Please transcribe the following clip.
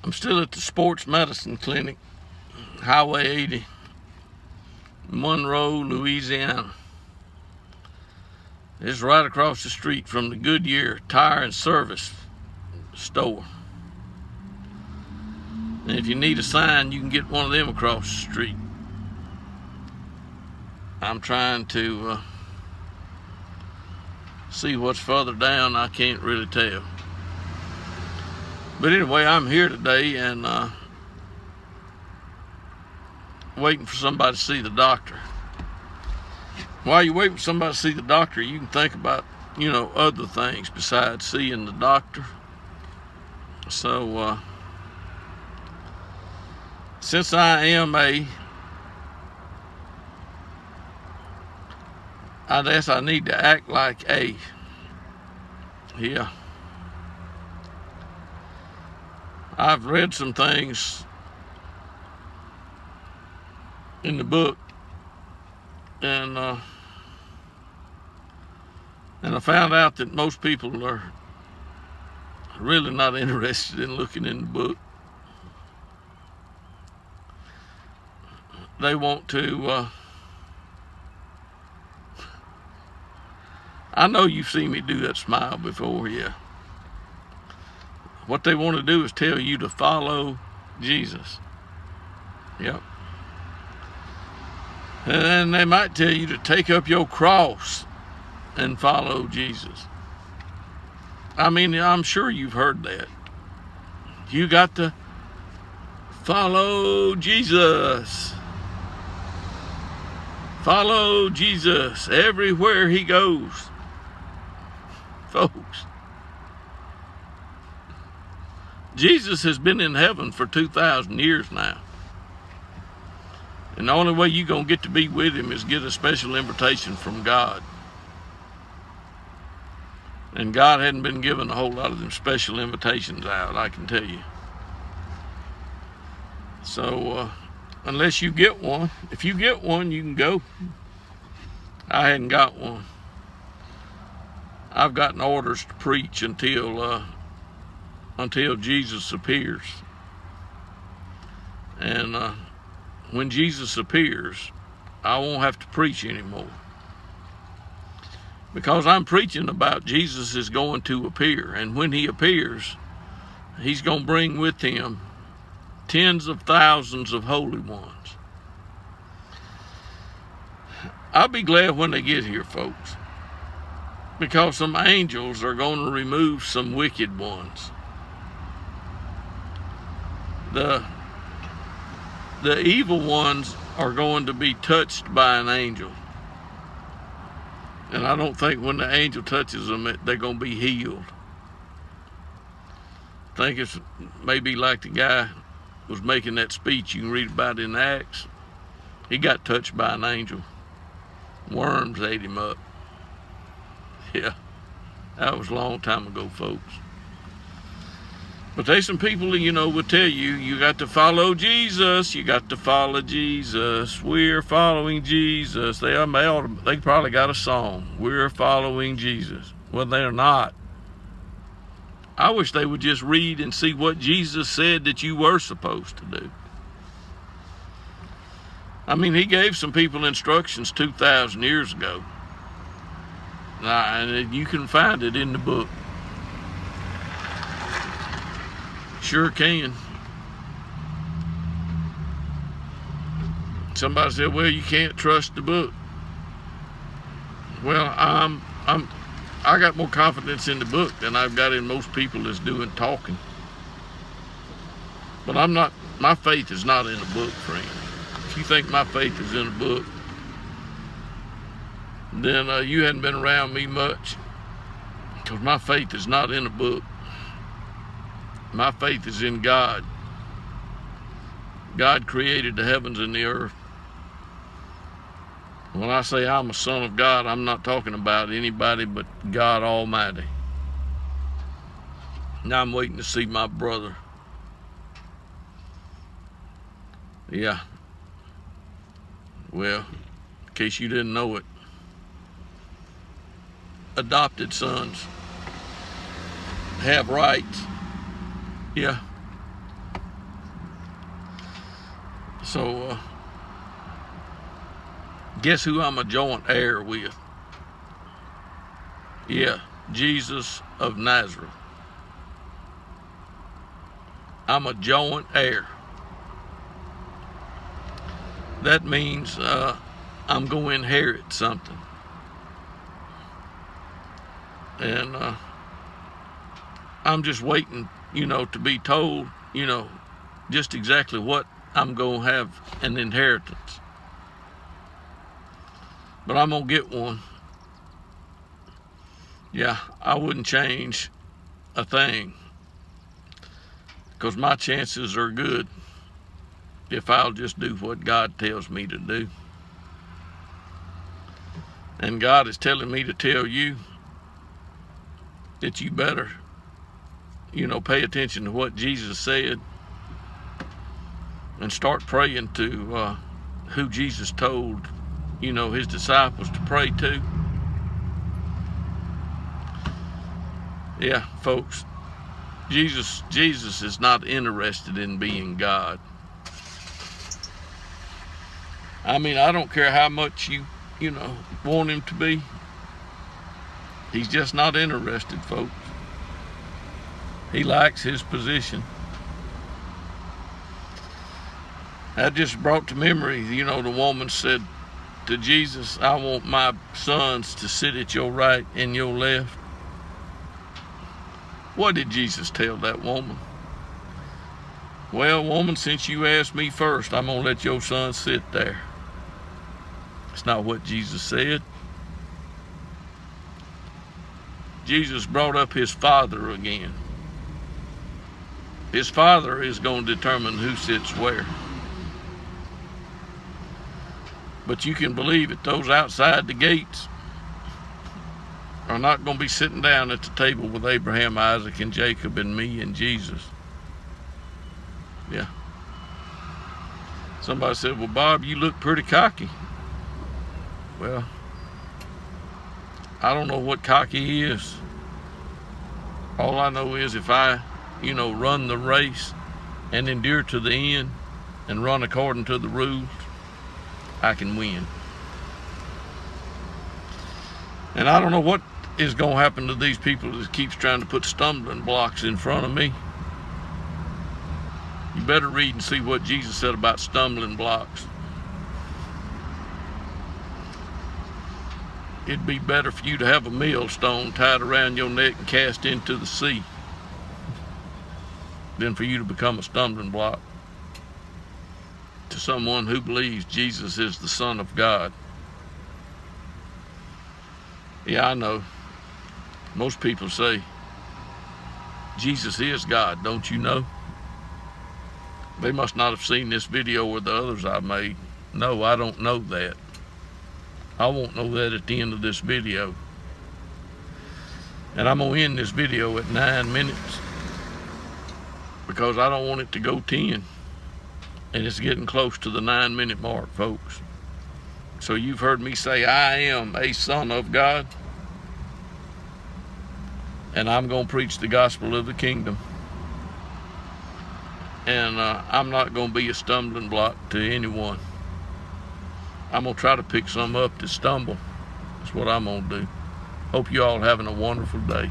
I'm still at the Sports Medicine Clinic, Highway 80, Monroe, Louisiana. It's right across the street from the Goodyear Tire and Service store. And if you need a sign, you can get one of them across the street. I'm trying to see what's further down. I can't really tell. But anyway, I'm here today and waiting for somebody to see the doctor. While you're waiting for somebody to see the doctor, you can think about, other things besides seeing the doctor. So, since I am I guess I need to act like a. Yeah. I've read some things in the book, and I found out that most people are really not interested in looking in the book. They want to, I know you've seen me do that smile before, yeah. What they want to do is tell you to follow Jesus. Yep. And they might tell you to take up your cross and follow Jesus. I mean, I'm sure you've heard that. You got to follow Jesus. Follow Jesus everywhere he goes. Folks, Jesus has been in heaven for 2,000 years now. And the only way you're going to get to be with him is get a special invitation from God. And God hadn't been giving a whole lot of them special invitations out, I can tell you. So, unless you get one, if you get one, you can go. I hadn't got one. I've gotten orders to preach until Jesus appears. And when Jesus appears, I won't have to preach anymore. Because I'm preaching about Jesus is going to appear. And when he appears, he's going to bring with him tens of thousands of holy ones. I'll be glad when they get here, folks. Because some angels are going to remove some wicked ones. The evil ones are going to be touched by an angel. And I don't think when the angel touches them, they're going to be healed. I think it's maybe like the guy was making that speech you can read about in Acts. He got touched by an angel. Worms ate him up. Yeah, that was a long time ago, folks. But there's some people, will tell you, you got to follow Jesus. You got to follow Jesus. We're following Jesus. They probably got a song. We're following Jesus. Well, they're not. I wish they would just read and see what Jesus said that you were supposed to do. I mean, he gave some people instructions 2,000 years ago. And you can find it in the book. Sure can. Somebody said, well, you can't trust the book. Well, I got more confidence in the book than I've got in most people that's doing talking. But my faith is not in the book, friend. If you think my faith is in a book, then you hadn't been around me much. Because my faith is not in a book. My faith is in God. God created the heavens and the earth. When I say I'm a son of God, I'm not talking about anybody but God Almighty. Now I'm waiting to see my brother. Yeah. Well, in case you didn't know it, adopted sons have rights. Yeah. So, guess who I'm a joint heir with? Yeah, Jesus of Nazareth. I'm a joint heir. That means I'm going to inherit something. And I'm just waiting, to be told, just exactly what I'm going to have an inheritance. But I'm going to get one. Yeah, I wouldn't change a thing, because my chances are good if I'll just do what God tells me to do. And God is telling me to tell you that you better, pay attention to what Jesus said and start praying to who Jesus told, his disciples to pray to. Yeah, folks, Jesus is not interested in being God. I mean, I don't care how much you want him to be. He's just not interested, folks. He likes his position. That just brought to memory, the woman said to Jesus, I want my sons to sit at your right and your left. What did Jesus tell that woman? Well, woman, since you asked me first, I'm going to let your son sit there. It's not what Jesus said. Jesus brought up his Father again. His Father is going to determine who sits where. But you can believe it, those outside the gates are not going to be sitting down at the table with Abraham, Isaac, and Jacob, and me and Jesus. Yeah. Somebody said, well, Bob, you look pretty cocky. Well, I don't know what cocky is. All I know is if I, run the race and endure to the end and run according to the rules, I can win. And I don't know what is going to happen to these people that keeps trying to put stumbling blocks in front of me. You better read and see what Jesus said about stumbling blocks. It'd be better for you to have a millstone tied around your neck and cast into the sea than for you to become a stumbling block to someone who believes Jesus is the Son of God. Yeah, I know. Most people say, Jesus is God, don't you know? They must not have seen this video or the others I made. No, I don't know that. I won't know that at the end of this video. And I'm going to end this video at 9 minutes because I don't want it to go 10. And it's getting close to the 9-minute mark, folks. So you've heard me say, I am a son of God. And I'm going to preach the gospel of the kingdom. And I'm not going to be a stumbling block to anyone. I'm going to try to pick some up to stumble. That's what I'm going to do. Hope you all having a wonderful day.